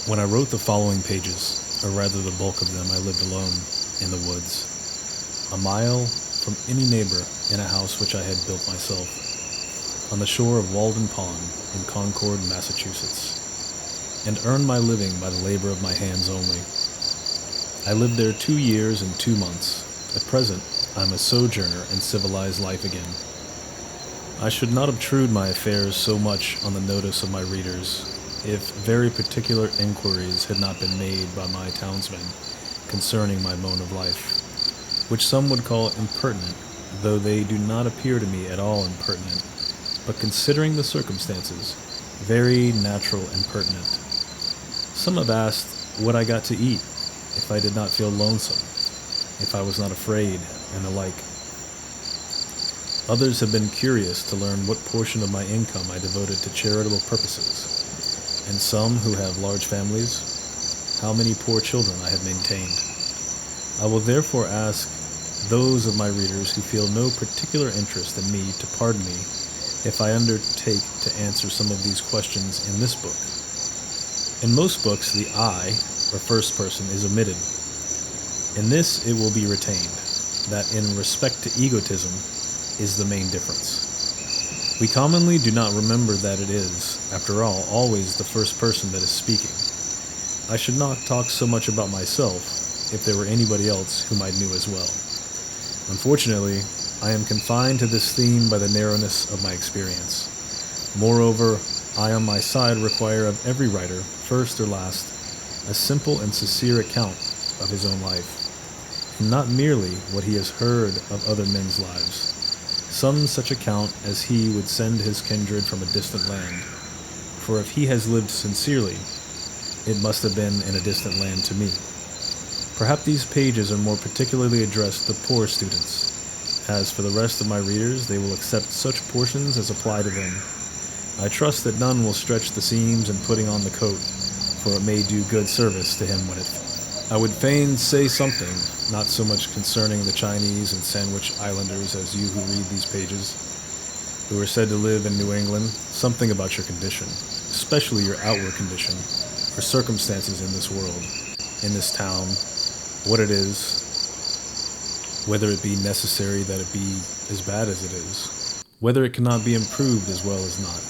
When I wrote the following pages, or rather the bulk of them, I lived alone in the woods, a mile from any neighbor in a house which I had built myself, on the shore of Walden Pond in Concord, Massachusetts, and earned my living by the labor of my hands only. I lived there 2 years and 2 months. At present, I am a sojourner in civilized life again. I should not obtrude my affairs so much on the notice of my readers if very particular inquiries had not been made by my townsmen concerning my mode of life, which some would call impertinent, though they do not appear to me at all impertinent, but considering the circumstances, very natural and pertinent. Some have asked what I got to eat, if I did not feel lonesome, if I was not afraid, and the like. Others have been curious to learn what portion of my income I devoted to charitable purposes, and some who have large families, how many poor children I have maintained. I will therefore ask those of my readers who feel no particular interest in me to pardon me if I undertake to answer some of these questions in this book. In most books, the I, or first person, is omitted. In this, it will be retained, that in respect to egotism is the main difference. We commonly do not remember that it is, after all, always the first person that is speaking. I should not talk so much about myself if there were anybody else whom I knew as well. Unfortunately, I am confined to this theme by the narrowness of my experience. Moreover, I on my side require of every writer, first or last, a simple and sincere account of his own life, and not merely what he has heard of other men's lives. Some such account as he would send his kindred from a distant land. For if he has lived sincerely, it must have been in a distant land to me. Perhaps these pages are more particularly addressed to poor students. As for the rest of my readers, they will accept such portions as apply to them. I trust that none will stretch the seams in putting on the coat, for it may do good service to him when it fits. I would fain say something, not so much concerning the Chinese and Sandwich Islanders as you who read these pages, who are said to live in New England, something about your condition, especially your outward condition, or circumstances in this world, in this town, what it is, whether it be necessary that it be as bad as it is, whether it cannot be improved as well as not.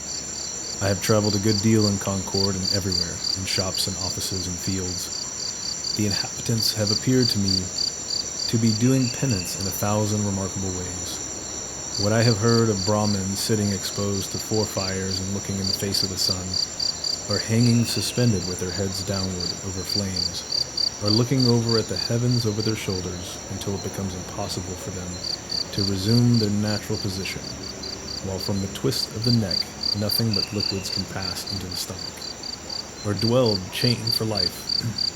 I have traveled a good deal in Concord and everywhere, in shops and offices and fields. The inhabitants have appeared to me to be doing penance in 1,000 remarkable ways. What I have heard of Brahmins sitting exposed to 4 fires and looking in the face of the sun, or hanging suspended with their heads downward over flames, or looking over at the heavens over their shoulders until it becomes impossible for them to resume their natural position, while from the twist of the neck nothing but liquids can pass into the stomach, or dwelled chained for life